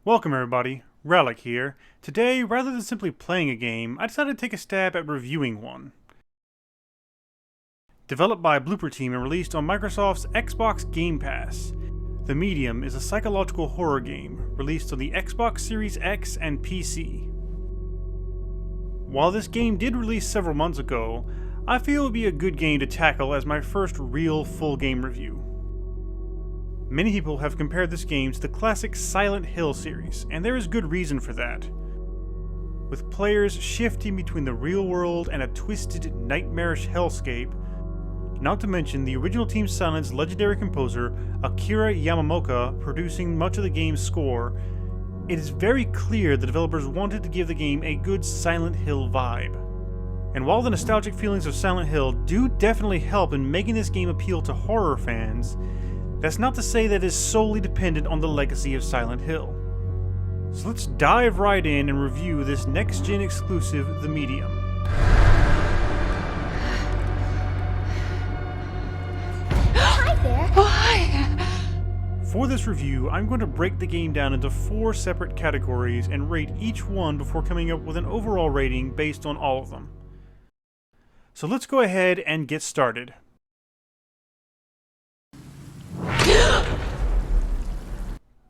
Welcome everybody, Ralyc here. Today, rather than simply playing a game, I decided to take a stab at reviewing one. Developed by Blooper Team and released on Microsoft's Xbox Game Pass, The Medium is a psychological horror game released on the Xbox Series X and PC. While this game did release several months ago, I feel it would be a good game to tackle as my first real full game review. Many people have compared this game to the classic Silent Hill series, and there is good reason for that. With players shifting between the real world and a twisted, nightmarish hellscape, not to mention the original Team Silent's legendary composer Akira Yamamoto producing much of the game's score, it is very clear the developers wanted to give the game a good Silent Hill vibe. And while the nostalgic feelings of Silent Hill do definitely help in making this game appeal to horror fans, that's not to say that it is solely dependent on the legacy of Silent Hill. So let's dive right in and review this next-gen exclusive, The Medium. Hi there! Oh, hi! For this review, I'm going to break the game down into 4 separate categories and rate each one before coming up with an overall rating based on all of them. So let's go ahead and get started.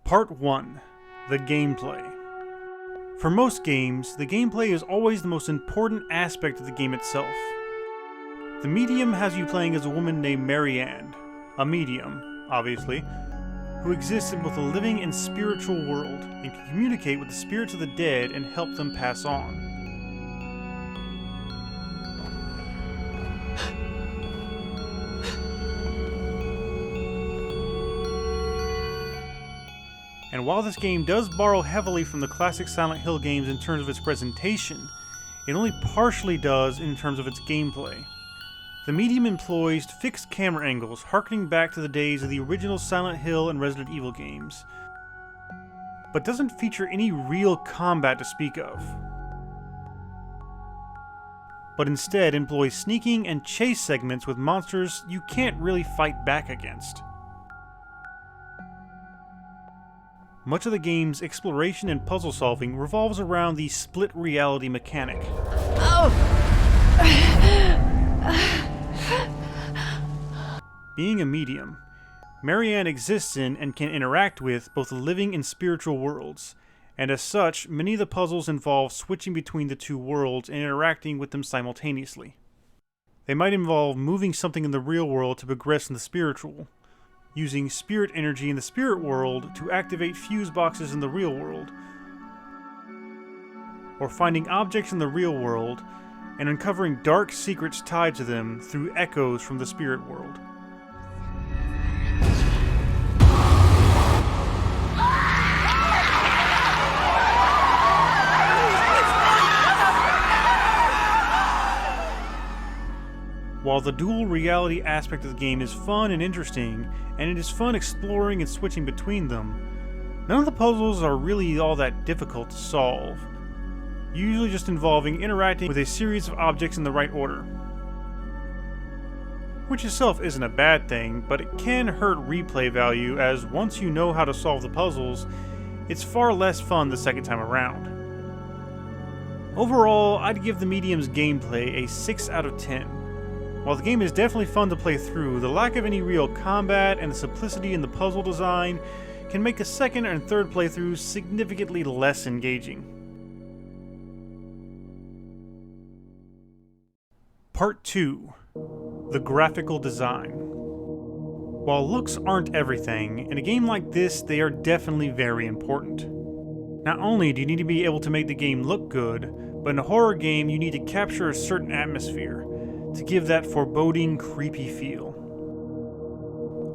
Part 1. The gameplay. For most games, the gameplay is always the most important aspect of the game itself. The Medium has you playing as a woman named Marianne, a medium, obviously, who exists in both the living and spiritual world and can communicate with the spirits of the dead and help them pass on. And while this game does borrow heavily from the classic Silent Hill games in terms of its presentation, it only partially does in terms of its gameplay. The Medium employs fixed camera angles harkening back to the days of the original Silent Hill and Resident Evil games, but doesn't feature any real combat to speak of, but instead employs sneaking and chase segments with monsters you can't really fight back against. Much of the game's exploration and puzzle solving revolves around the split reality mechanic. Oh! Being a medium, Marianne exists in and can interact with both the living and spiritual worlds, and as such, many of the puzzles involve switching between the two worlds and interacting with them simultaneously. They might involve moving something in the real world to progress in the spiritual, using spirit energy in the spirit world to activate fuse boxes in the real world, or finding objects in the real world and uncovering dark secrets tied to them through echoes from the spirit world. While the dual reality aspect of the game is fun and interesting, and it is fun exploring and switching between them, none of the puzzles are really all that difficult to solve, usually just involving interacting with a series of objects in the right order. Which itself isn't a bad thing, but it can hurt replay value as once you know how to solve the puzzles, it's far less fun the second time around. Overall, I'd give the Medium's gameplay a 6 out of 10. While the game is definitely fun to play through, the lack of any real combat and the simplicity in the puzzle design can make the second and third playthroughs significantly less engaging. Part 2. The graphical design. While looks aren't everything, in a game like this they are definitely very important. Not only do you need to be able to make the game look good, but in a horror game you need to capture a certain atmosphere, to give that foreboding, creepy feel.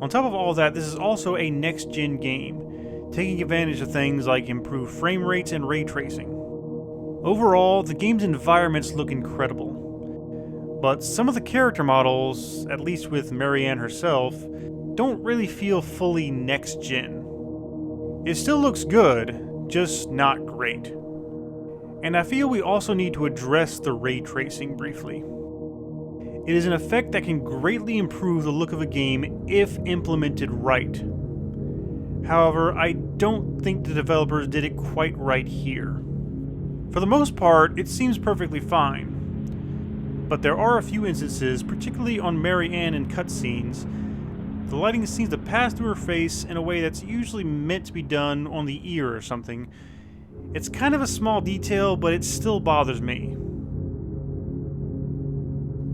On top of all that, this is also a next-gen game, taking advantage of things like improved frame rates and ray tracing. Overall, the game's environments look incredible, but some of the character models, at least with Marianne herself, don't really feel fully next-gen. It still looks good, just not great. And I feel we also need to address the ray tracing briefly. It is an effect that can greatly improve the look of a game if implemented right. However, I don't think the developers did it quite right here. For the most part, it seems perfectly fine, but there are a few instances, particularly on Mary Ann in cutscenes. The lighting seems to pass through her face in a way that's usually meant to be done on the ear or something. It's kind of a small detail, but it still bothers me.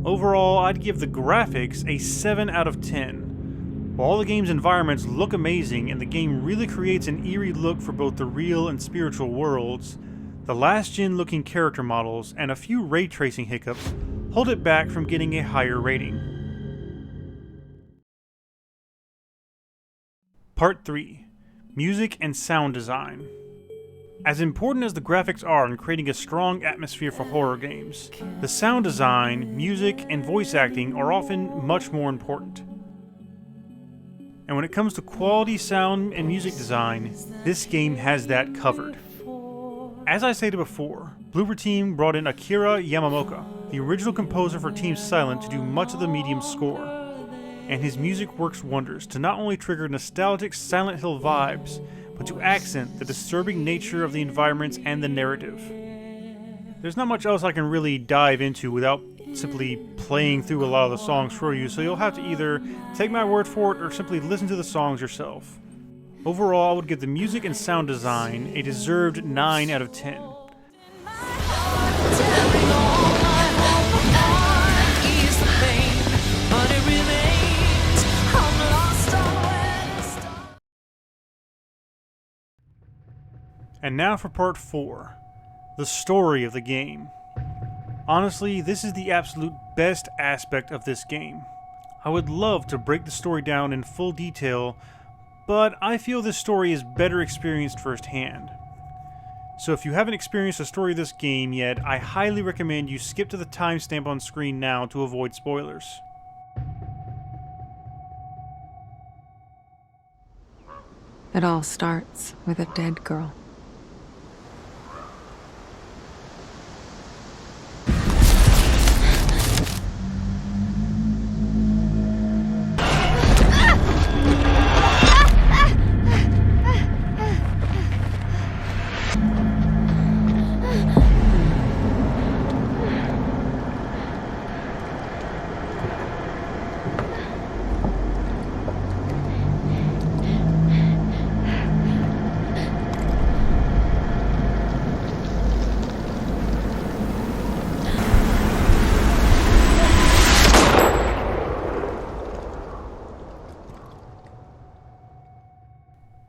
Overall, I'd give the graphics a 7 out of 10. While the game's environments look amazing and the game really creates an eerie look for both the real and spiritual worlds, the last-gen looking character models and a few ray tracing hiccups hold it back from getting a higher rating. Part 3. Music and Sound Design. As important as the graphics are in creating a strong atmosphere for horror games, the sound design, music, and voice acting are often much more important. And when it comes to quality sound and music design, this game has that covered. As I stated before, Blooper Team brought in Akira Yamamoto, the original composer for Team Silent, to do much of the Medium's score. And his music works wonders to not only trigger nostalgic Silent Hill vibes, but to accent the disturbing nature of the environments and the narrative. There's not much else I can really dive into without simply playing through a lot of the songs for you, so you'll have to either take my word for it or simply listen to the songs yourself. Overall, I would give the music and sound design a deserved 9 out of 10. And now for part 4, the story of the game. Honestly, this is the absolute best aspect of this game. I would love to break the story down in full detail, but I feel this story is better experienced firsthand. So if you haven't experienced the story of this game yet, I highly recommend you skip to the timestamp on screen now to avoid spoilers. It all starts with a dead girl.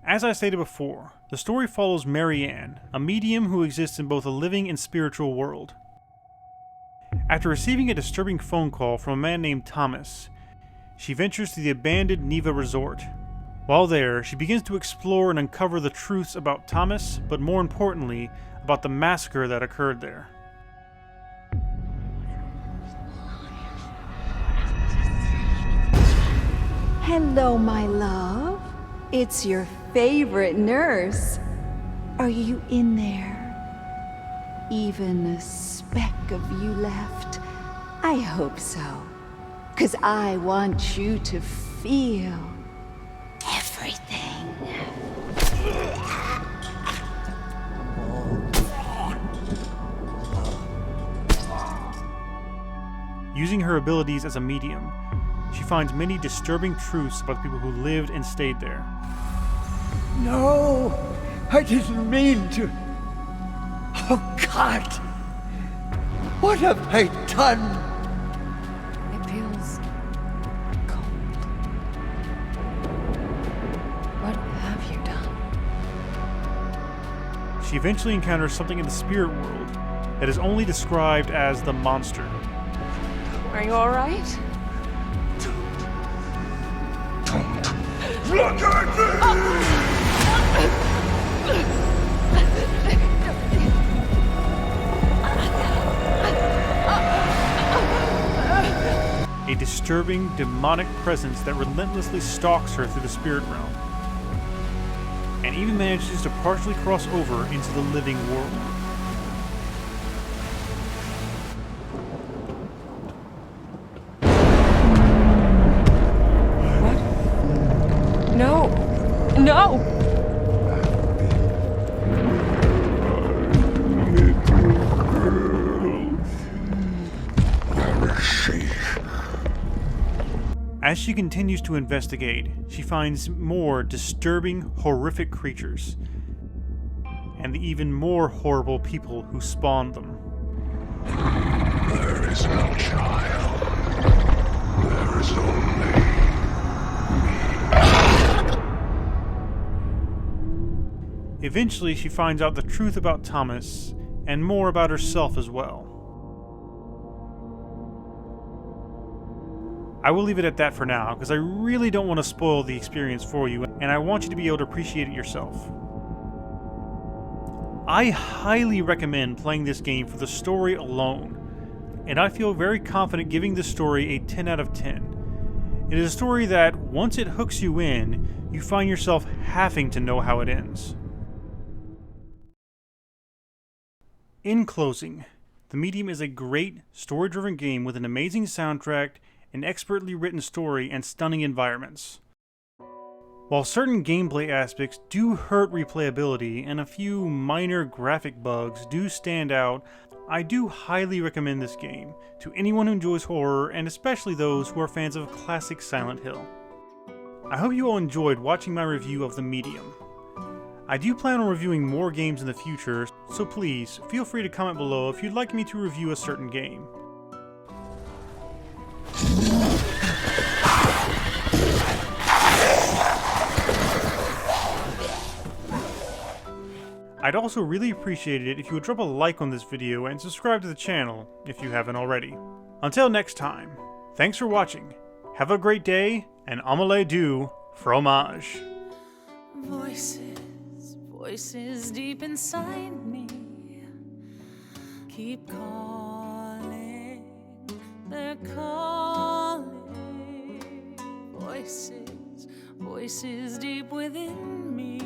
As I stated before, the story follows Mary Ann, a medium who exists in both a living and spiritual world. After receiving a disturbing phone call from a man named Thomas, she ventures to the abandoned Neva Resort. While there, she begins to explore and uncover the truths about Thomas, but more importantly, about the massacre that occurred there. Hello, my love. It's your favorite nurse. Are you in there? Even a speck of you left? I hope so. 'Cause I want you to feel everything. Using her abilities as a medium, she finds many disturbing truths about the people who lived and stayed there. No, I didn't mean to. Oh, God! What have I done? It feels cold. What have you done? She eventually encounters something in the spirit world that is only described as the monster. Are you all right? Look at me! A disturbing, demonic presence that relentlessly stalks her through the spirit realm, and even manages to partially cross over into the living world. No! No! As she continues to investigate, she finds more disturbing, horrific creatures, and the even more horrible people who spawned them. There is no child. There is only Eventually, she finds out the truth about Thomas, and more about herself as well. I will leave it at that for now, because I really don't want to spoil the experience for you, and I want you to be able to appreciate it yourself. I highly recommend playing this game for the story alone, and I feel very confident giving this story a 10 out of 10. It is a story that, once it hooks you in, you find yourself having to know how it ends. In closing, The Medium is a great, story-driven game with an amazing soundtrack, an expertly written story, and stunning environments. While certain gameplay aspects do hurt replayability and a few minor graphic bugs do stand out, I do highly recommend this game to anyone who enjoys horror, and especially those who are fans of classic Silent Hill. I hope you all enjoyed watching my review of The Medium. I do plan on reviewing more games in the future, so please feel free to comment below if you'd like me to review a certain game. I'd also really appreciate it if you would drop a like on this video and subscribe to the channel if you haven't already. Until next time, thanks for watching, have a great day, and omelette du fromage. Voices deep inside me keep calling, they're calling. Voices deep within me,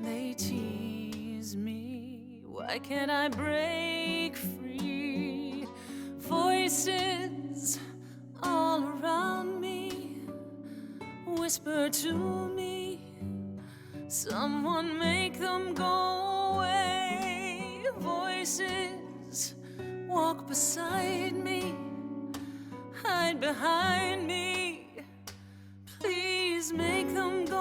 they tease me. Why can't I break free? Voices all around me whisper to me, someone make them go away. Voices walk beside me, hide behind me. Please make them go